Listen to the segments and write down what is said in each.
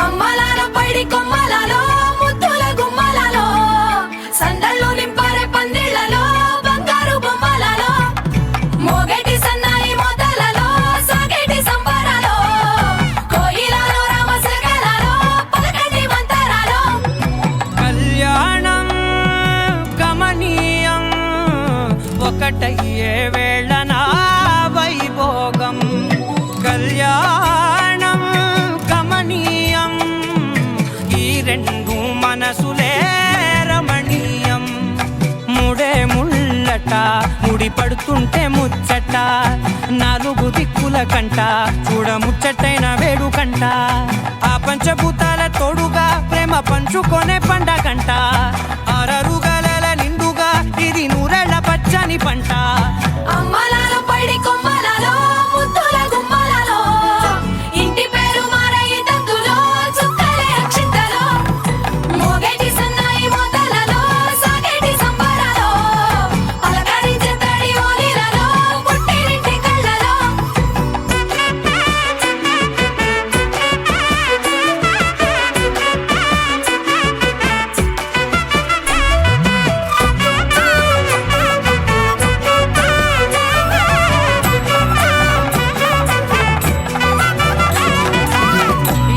అమ్మలాల పైడి కొమ్మలలో ముద్దుల గుమ్మలలో సందళ్ళు నింపారే పందిళ్లలో బంగారు బొమ్మలలో మోగేటి సన్నాయి మోతలలో సాగేటి సంబరాలో కోయిలలో రామశకలలో పలకటి మంతరాలో కళ్యాణం గమనీయం ఒకటయ్యే వేళ నా వైభోగం కళ్యాణం గమనీయం ఈ రెండు మనసులే రమణీయం ముడే ముళ్ళట ముడి పడుతుంటే ముచ్చట నాలుగు దిక్కుల కంట చూడ ముచ్చటైన వేడుకంట ఆ పంచభూతాల తోడుగా ప్రేమ పంచుకొనే పండగంట ఆరరుగల నిండుగా ఇది నూరెళ్ళ పచ్చని పంట అమ్మలాల పైడి కొమ్మలలో ముద్దుల గుమ్మలలో ఇంటి పేరు మారయి తందులో చుక్కలే అక్షింతలో మోగేటి సన్నాయి మోతలలో సాగేటి సంబరాలో పలకరించే తడి ఓలిలలో పుట్టినింటి కళ్ళలో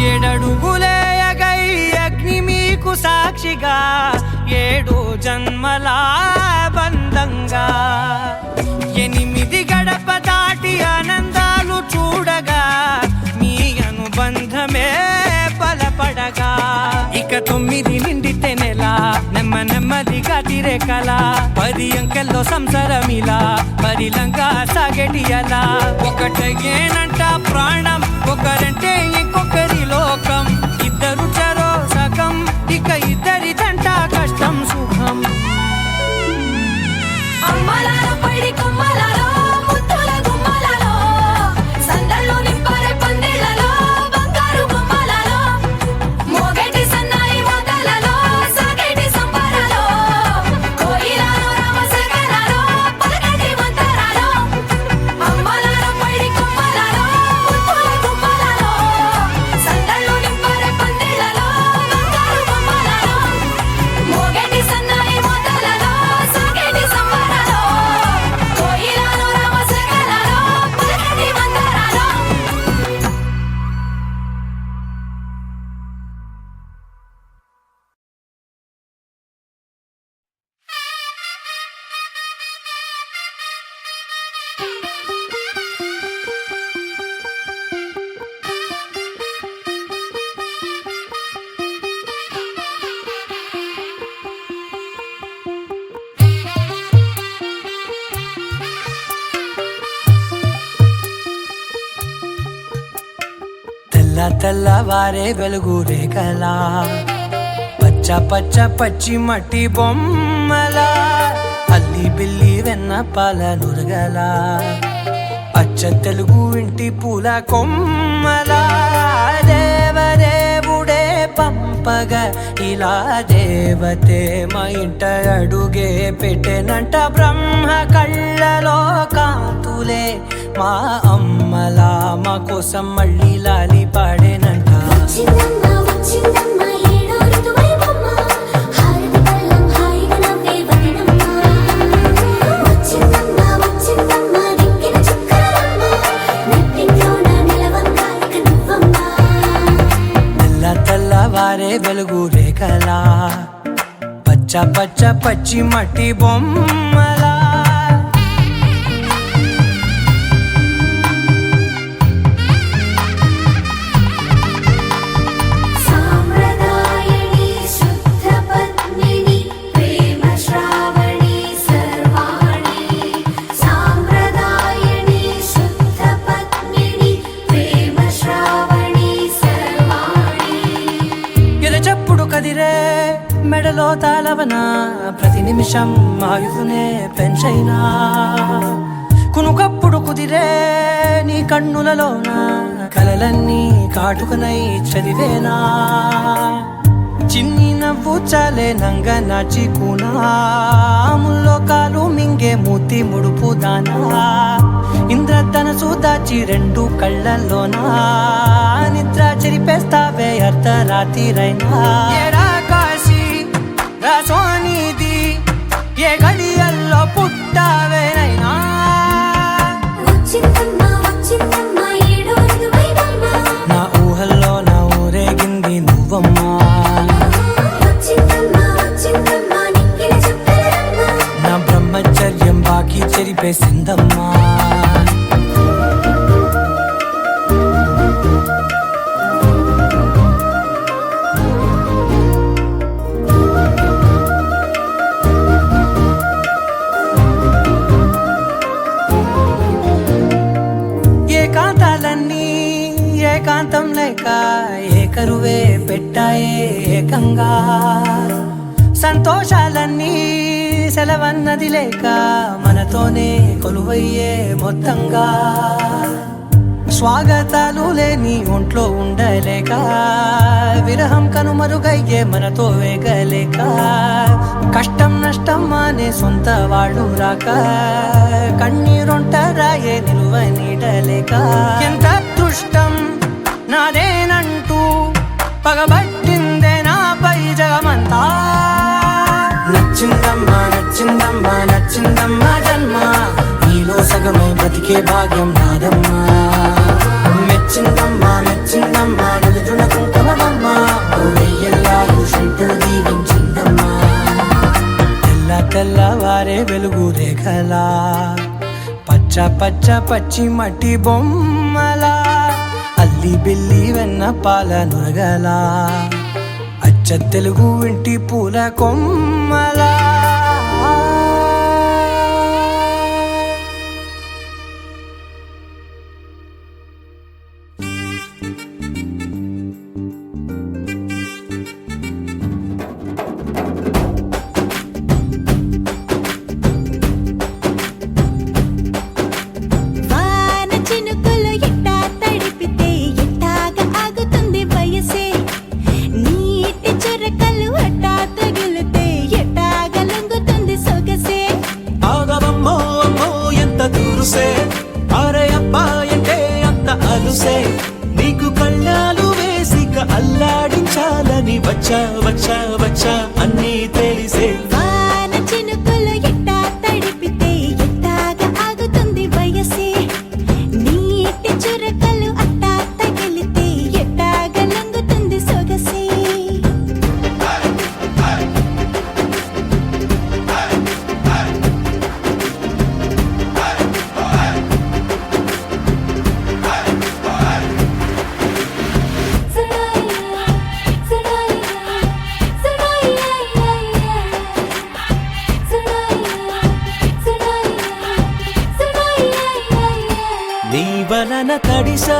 ఏడడుగులే ఎగై అగ్ని మీకు సాక్షిగా ఏడు జన్మల బంధంగా ఎనిమిది గడప దాటి ఆనందాలు చూడగా మీ అనుబంధమే బలపడగా ఇక 9 నిండితే నెల నెమ్మదిగా తిరే కల 10 అంకెల్లో సంసారమిలా పరిలంగా సాగేటి అలా ఒకటేనంట ప్రాణం ఒకరంటే ఇంకొకరి లోకం ఇద్దరు చరో సగం ఇక ఇద్దరి దంట కష్టం సుఖం అమ్మలాల పైడి కొమ్మలలో ముద్దుల గుమ్మలలో సందళ్ళు నింపారే పందిళ్లలో బంగారు బొమ్మలలో మోగేటి సన్నాయి మోతలలో సాగేటి సంబరాలో కోయిలలో రామశకలలో పలకటి మంతరాలో అమ్మలాల పైడి కొమ్మలలో ముద్దుల గుమ్మలలో సందళ్ళు నింపారే పందిళ్లలో బంగారు బొమ్మలలో మోగేటి సన్నాయి మోతలలో సాగేటి సంబరాలో కోయిలలో రామశకలలో పలకటి మంతరాలో తెల్లవారే వెలుగు రేఖలా పచ్చ పచ్చి మట్టి బొమ్మలా అల్లి బిల్లి వెన్న పాల నురగలా అచ్చ తెలుగు ఇంటి పూల కొమ్మలా దేవదేవుడే పంపగ ఇలా దేవతే మా ఇంట అడుగే పెట్టెనంట బ్రహ్మ కళ్ళలో కాంతులే మా అమ్మలా మా కోసం మళ్ళీ లాలి పాడేనంట వచ్చిందమ్మ వచ్చిందమ్మ ఏడో ఋతువైవమ్మ హారతి పళ్ళం హాయిగా నవ్వే వదినమ్మ వచ్చిందమ్మ వచ్చిందమ్మ దిక్కిన చుక్కలమ్మ నెట్టింట్లోన నిలవంగా ఇక నువ్వమ్మ తెల్లవారే వెలుగు రేఖలా పచ్చ పచ్చి మట్టి బొమ్మలా సాంప్రదాయని శుద్ధ పద్మిని ప్రేమ శ్రావణి సర్వాణి సాంప్రదాయని శుద్ధ పద్మిని ప్రేమ శ్రావణి సర్వాణి ఎరచప్పుడు కదిరే మెడలో తాళవన ప్రతి నిమిషం ఆయుధునే పెంచైనా కునుకప్పుడు కుదిరే నీ కన్నులలోన కలలన్నీ కాటుకనై చదివేనా చిన్ని నవ్వు చాలే నంగ నాచి కూనాముల్లో కాలు మింగే మూతి ముడుపు దానా ఇంద్రధనసు దాచి రెండు కళ్ళల్లోనా నిద్ర చెరిపేస్తావే అర్ధరాత్రిరైనా ఏరా కాశీ రా సోనిది ఏ గడియల్లో పుట్టావేనైనా వచ్చిందమ్మ వచ్చిందమ్మ ఏడో ఋతువైవమ్మ నా ఊహల్లో నా ఊరేగింది నువ్వమ్మా వచ్చిందమ్మ వచ్చిందమ్మ నిక్కిన చుక్కలమ్మ నా బ్రహ్మచర్యం బాకీ చెరిపేసిందమ్మా ఏకాంతాలన్నీ ఏకాంతం లేక ఏకరువే పెట్టాయే ఏకంగా సంతోషాలన్నీ సెలవన్నది లేక మనతోనే కొలువయ్యే మొత్తంగా స్వాగతాలు లేని ఒంట్లో ఉండలేక విరహం కనుమరుగయ్యే మనతో వేగలేక కష్టం నష్టం అనే సొంత వాళ్ళు రాక కన్నీరొంటరాయే నిలువ నీడలేక ఎంత అదృష్టం నాదేనంటూ పగబట్టిందే నాపై జగమంతా నచ్చిందమ్మా నచ్చిందమ్మా నచ్చిందమ్మా జన్మ నీలో సగమై బ్రతికే భాగ్యం నాదమ్మా మెచ్చిందమ్మా మెచ్చిందమ్మా నిలుచున కుంకుమమ్మా వెయ్యల్లాలు శంకరు దీవించిందమ్మా తెల్ల తెల్లవారే వెలుగు రేఖలా పచ్చ పచ్చ పచ్చి మట్టి బొమ్మలా అల్లి బిల్లి వెన్న పాల నురగలా అచ్చ తెలుగు ఇంటి పూల కొమ్మలా వాన చినుకులు ఎట్టా తడిపితే ఎట్టాగా ఆగుతుంది వయసే నీటి చురకలు అట్టా తగిలితే ఎట్టాగా లొంగుతుంది సొగసే ఆగవమ్మో అమ్మో ఎంత దూరుసే అరే అబ్బాయంటే అంత అలుసే నీకు కళ్ళాలు వేసిక అల్లాడించాలని వచ్చా వచ్చా వచ్చా అన్నీ తెలిసే వాన చినుకులు ఎట్టా తడిపితే ఎట్టాగా ఆగుతుంది వయసే నీటి చురకలు అట్టా తగిలితే ఎట్టాగా లొంగుతుంది సొగసే నీ వలన తడిసా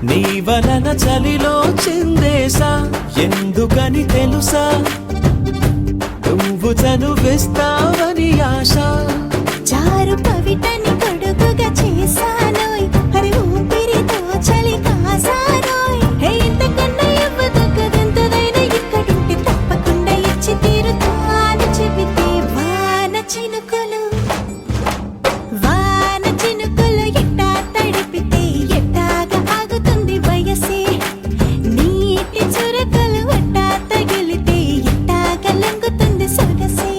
నీ వలన చలిలో చిందేసా ఎందుకని తెలుసా నువ్వు చనువిస్తావని ఆశ చారు పవిటని కొడుకుగా చేశానోయ్ హరి ఊపిరితో చలి కాసానోయ్ హే ఇంతకన్నా ఇవ్వదగ్గదెంతదైనా ఇక్కడుంటే తప్పకుండా ఇచ్చి తీరుతాను చెబితే వాన చినుకులు ఎట్టా తడిపితే ఎట్టాగా ఆగుతుంది వయసే నీటి చురకలు అట్టా తగిలితే ఎట్టాగా లొంగుతుంది సొగసే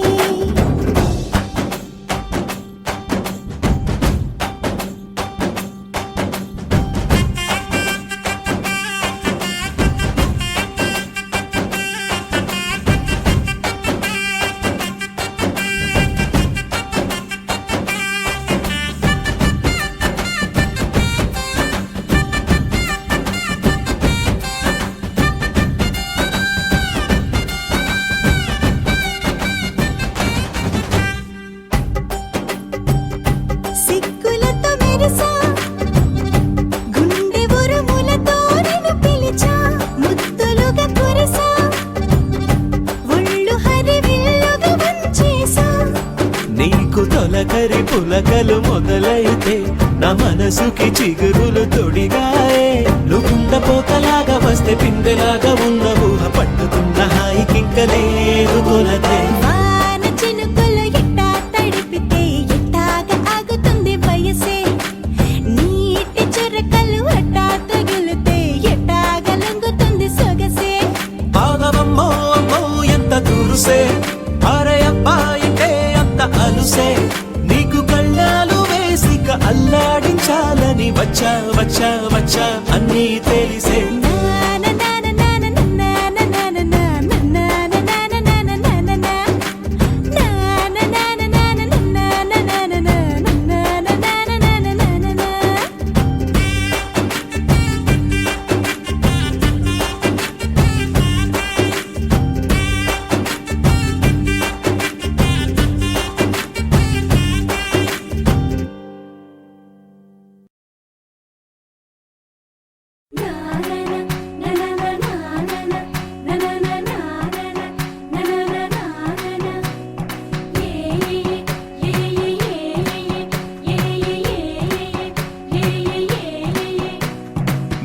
సిగ్గులతో మెరిసా గుండె ఉరుములతో నిన్ను పిలిచా ముద్దులుగా కురిసా ఒళ్ళు హరివిల్లుగా వంచేసా నీకు తొలకరి పులకలు మొదలైతే నా మనసుకి చిగురులు తొడిగాయే నువ్వుండ పోతలాగా వస్తే పిందెలాగా ఉన్న ఊహ పట్టుకున్న హాయికింక లేదు కొలతే వాన చినుకులు ఎట్టా తడిపితే ఎట్టాగా ఆగుతుంది వయసే నీటి చురకలు అట్టా తగిలితే ఎట్టాగా లొంగుతుంది వచ్చా వచ్చా వచ్చా అన్నీ తెలిసే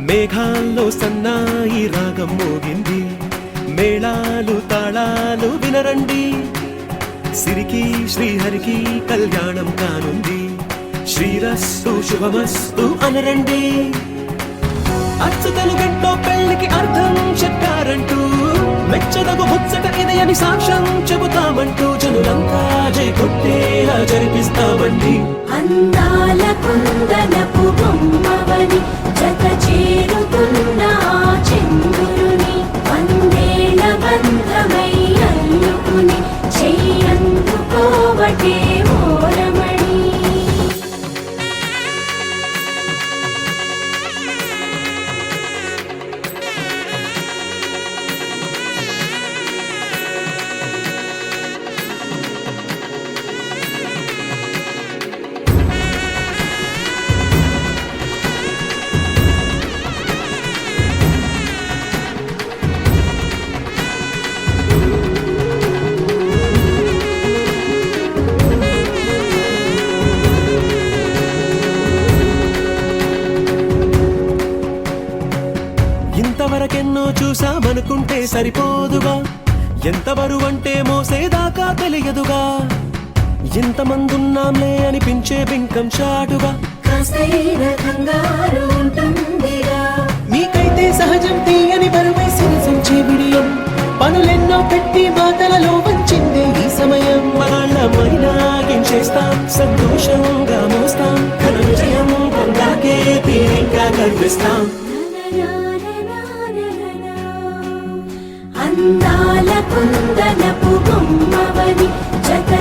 మేఘాల్లో సన్నాయి రాగం మోగింది మేళాలు తాళాలు వినరండి సిరికి శ్రీహరికి కళ్యాణం కానుంది శ్రీరస్తు శుభమస్తు అనరండి అచ్చతలు గంటో పెళ్లికి అర్థం చెప్పారంటూ మెచ్చదగు ముచ్చట ఇది అని సాక్ష్యం చెబుతామంటూ జనులంతా జై కొట్టేలా జరిపిస్తామండి అందాల కుందనపు బొమ్మవని జత చేరుతున్న ఆ చంద్రుని వందేల బంధమై అల్లుకుని చెయ్యందుకోవటే ఓరమణి ఇంతవరకెన్నో చూసామనుకుంటే సరిపోదుగా ఎంత బరువంటే మోసేదాకా తెలియదుగా ఇంతమందున్నాంలే అనిపించే బింకం చాటుగా కాస్తైన కంగారు ఉంటుందిగా మీకైతే సహజం తీయని బరువై సిరిసంచే బిడియం పనులెన్నో పెట్టి మాటలలో వంచిందే ఈ సమయం మనమైనా ఏం చేస్తాం సంతోషంగా మోస్తాం ఘన విజయం పొందాకే తీరిగ్గా కనిపిస్తాం అందాల కుందనపు బొమ్మవని జత